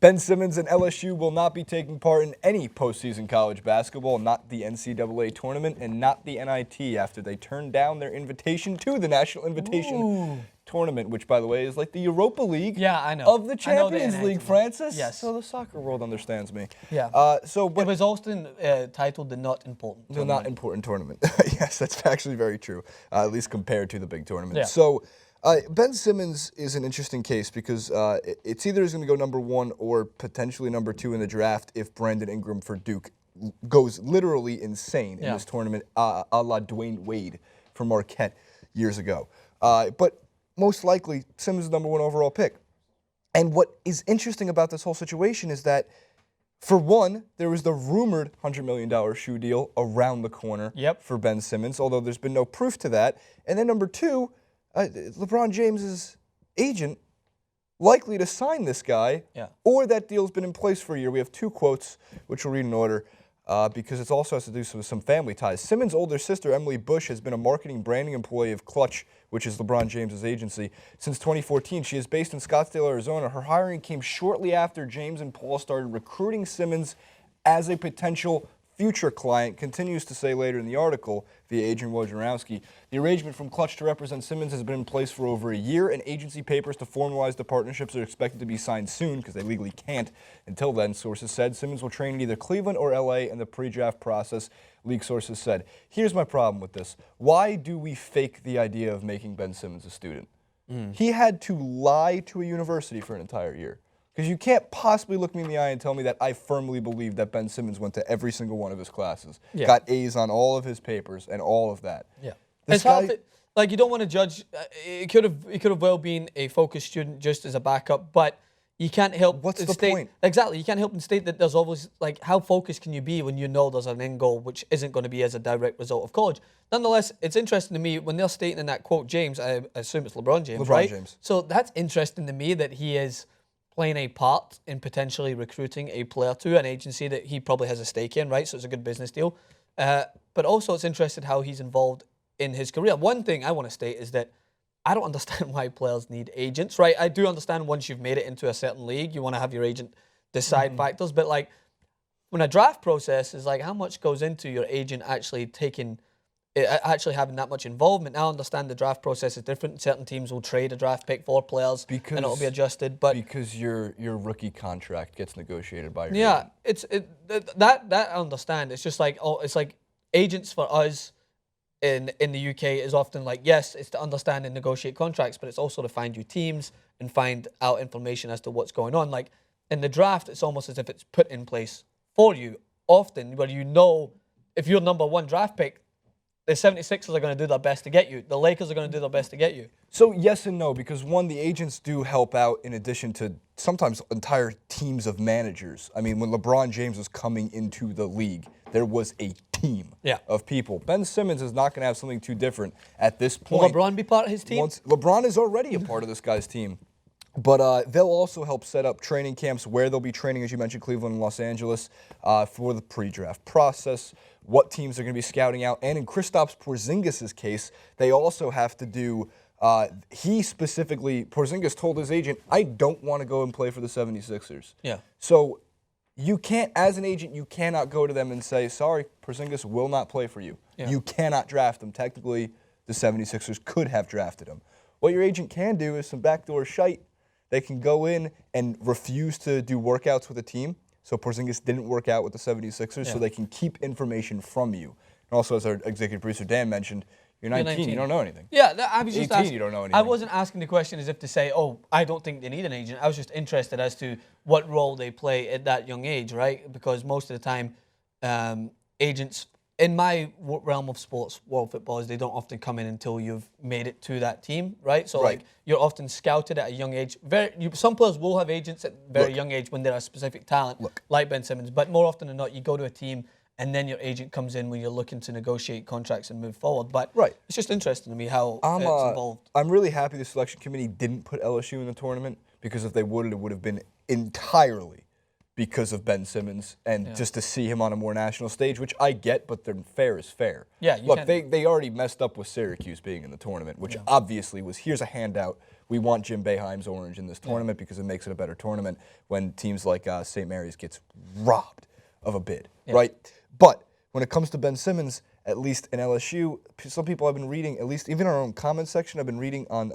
Ben Simmons and LSU will not be taking part in any postseason college basketball, not the NCAA Tournament and not the NIT, after they turned down their invitation to the National Invitation Tournament, which, by the way, is like the Europa League of the Champions League, Francis. Yes. So the soccer world understands me. Yeah. But it was often titled the Not Important The Tournament. Not Important Tournament. Yes, that's actually very true, at least compared to the big tournament. Yeah. So Ben Simmons is an interesting case because it's either going to go number 1 or potentially number 2 in the draft if Brandon Ingram for Duke goes literally insane in this tournament, a la Dwayne Wade from Marquette years ago. But most likely, Simmons is the number 1 overall pick. And what is interesting about this whole situation is that, for one, there was the rumored $100 million shoe deal around the corner for Ben Simmons, although there's been no proof to that. And then number 2, LeBron James's agent likely to sign this guy, or that deal's been in place for a year. We have 2 quotes, which we'll read in order, because it also has to do with some family ties. Simmons' older sister, Emily Bush, has been a marketing branding employee of Klutch, which is LeBron James' agency, since 2014. She is based in Scottsdale, Arizona. Her hiring came shortly after James and Paul started recruiting Simmons as a potential future client, continues to say later in the article via Adrian Wojnarowski. The arrangement from Klutch to represent Simmons has been in place for over a year, and agency papers to formalize the partnerships are expected to be signed soon because they legally can't. Until then, sources said Simmons will train in either Cleveland or LA in the pre-draft process, league sources said. Here's my problem with this. Why do we fake the idea of making Ben Simmons a student? He had to lie to a university for an entire year. Because you can't possibly look me in the eye and tell me that I firmly believe that Ben Simmons went to every single one of his classes, got A's on all of his papers, and all of that. Yeah, this it's hard to, like, you don't want to judge. It could have well been a focused student just as a backup, but you can't help. What's the point? Exactly, you can't help but state that there's always, like, how focused can you be when you know there's an end goal which isn't going to be as a direct result of college. Nonetheless, it's interesting to me when they're stating in that quote, James. I assume it's LeBron James, right? James. So that's interesting to me that he is playing a part in potentially recruiting a player to an agency that he probably has a stake in, right? So it's a good business deal. But also it's interesting how he's involved in his career. One thing I want to state is that I don't understand why players need agents, right? I do understand once you've made it into a certain league, you want to have your agent decide factors. But, like, when a draft process is, like, how much goes into your agent actually having that much involvement. Now, I understand the draft process is different. Certain teams will trade a draft pick for players, and it'll be adjusted. But because your rookie contract gets negotiated by your agent. That I understand. It's just like it's like agents for us in the UK is often like, yes, it's to understand and negotiate contracts, but it's also to find you teams and find out information as to what's going on. Like in the draft, it's almost as if it's put in place for you. Often, where you know if you're number 1 draft pick, the 76ers are going to do their best to get you. The Lakers are going to do their best to get you. So yes and no, because one, the agents do help out in addition to sometimes entire teams of managers. I mean, when LeBron James was coming into the league, there was a team of people. Ben Simmons is not going to have something too different at this point. Will LeBron be part of his team? LeBron is already a part of this guy's team. But they'll also help set up training camps where they'll be training, as you mentioned, Cleveland and Los Angeles, for the pre-draft process, what teams are going to be scouting out. And in Kristaps Porzingis' case, they also have to do, Porzingis told his agent, I don't want to go and play for the 76ers. Yeah. So you can't, as an agent, you cannot go to them and say, sorry, Porzingis will not play for you. Yeah. You cannot draft him. Technically, the 76ers could have drafted him. What your agent can do is some backdoor shite. They can go in and refuse to do workouts with a team. So Porzingis didn't work out with the 76ers, so they can keep information from you. And also, as our executive producer Dan mentioned, you're 19, you don't know anything. Yeah, I was just 18, you don't know anything. I wasn't asking the question as if to say, oh, I don't think they need an agent. I was just interested as to what role they play at that young age, right? Because most of the time, agents, in my realm of sports, world football, is they don't often come in until you've made it to that team, right? So, like, you're often scouted at a young age. Some players will have agents at a very young age when they're a specific talent, like Ben Simmons. But more often than not, you go to a team, and then your agent comes in when you're looking to negotiate contracts and move forward. But it's just interesting to me how it's involved. I'm really happy the selection committee didn't put LSU in the tournament, because if they would, it would have been entirely because of Ben Simmons and just to see him on a more national stage, which I get, but then fair is fair. Yeah, look, they already messed up with Syracuse being in the tournament, which obviously was, here's a handout. we want Jim Boeheim's orange in this tournament because it makes it a better tournament when teams like St. Mary's gets robbed of a bid, right? But when it comes to Ben Simmons, at least in LSU, some people I've been reading, at least even in our own comment section, I've been reading on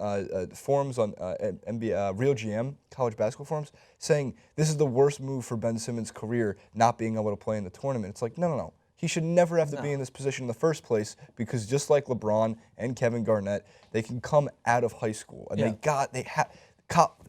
forums on Real GM, college basketball forums, saying this is the worst move for Ben Simmons' career, not being able to play in the tournament. It's like, no. He should never have to be in this position in the first place because just like LeBron and Kevin Garnett, they can come out of high school. And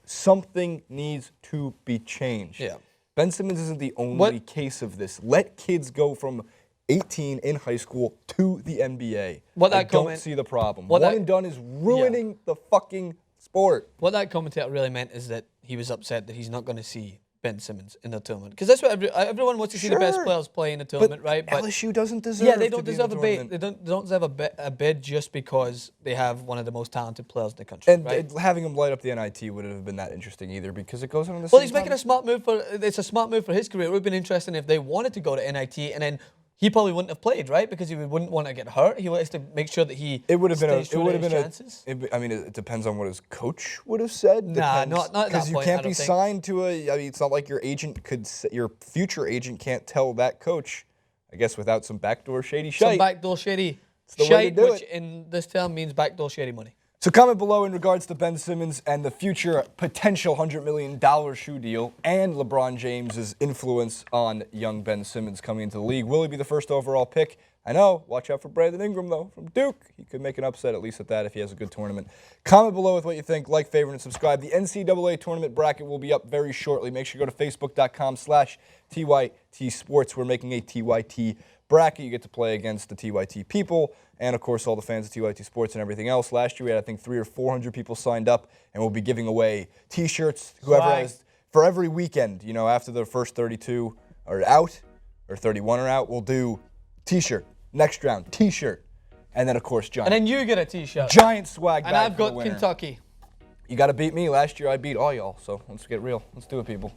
something needs to be changed. Yeah. Ben Simmons isn't the only case of this. Let kids go from 18 in high school to the NBA. I don't see the problem. One and done is ruining the fucking sport. What that commentator really meant is that he was upset that he's not going to see Ben Simmons in the tournament. Because that's what everyone wants to see the best players play in the tournament, right? But LSU doesn't deserve they don't to deserve be in a the bid. tournament. They don't deserve a bid just because they have one of the most talented players in the country. And right? having him light up the NIT wouldn't have been that interesting either because it goes on in the Well, same he's making a smart move it's a smart move for his career. It would have been interesting if they wanted to go to NIT and then he probably wouldn't have played, right? Because he wouldn't want to get hurt. He wants to make sure that he It would have been chances. it depends on what his coach would have said. Nah, not at that because you point, can't I don't be think. signed to a. I mean, it's not like your future agent can't tell that coach. I guess without some backdoor shady shit. Some backdoor shady the way to shite, do which it. in this term means backdoor shady money. So comment below in regards to Ben Simmons and the future potential $100 million shoe deal and LeBron James's influence on young Ben Simmons coming into the league. Will he be the first overall pick? I know. Watch out for Brandon Ingram, though, from Duke. He could make an upset, at least at that, if he has a good tournament. Comment below with what you think. Like, favorite, and subscribe. The NCAA Tournament bracket will be up very shortly. Make sure you go to facebook.com/TYT Sports. We're making a TYT bracket. You get to play against the TYT people and, of course, all the fans of TYT Sports and everything else. Last year, we had, I think, 300 or 400 people signed up, and we'll be giving away T-shirts. Whoever has, for every weekend, after the first 32 are out or 31 are out, we'll do T-shirt. Next round, T-shirt. And then, of course, giant. And then you get a T-shirt. Giant swag bag. And I've for the got winner. Kentucky. You got to beat me. Last year, I beat all y'all. So let's get real. Let's do it, people.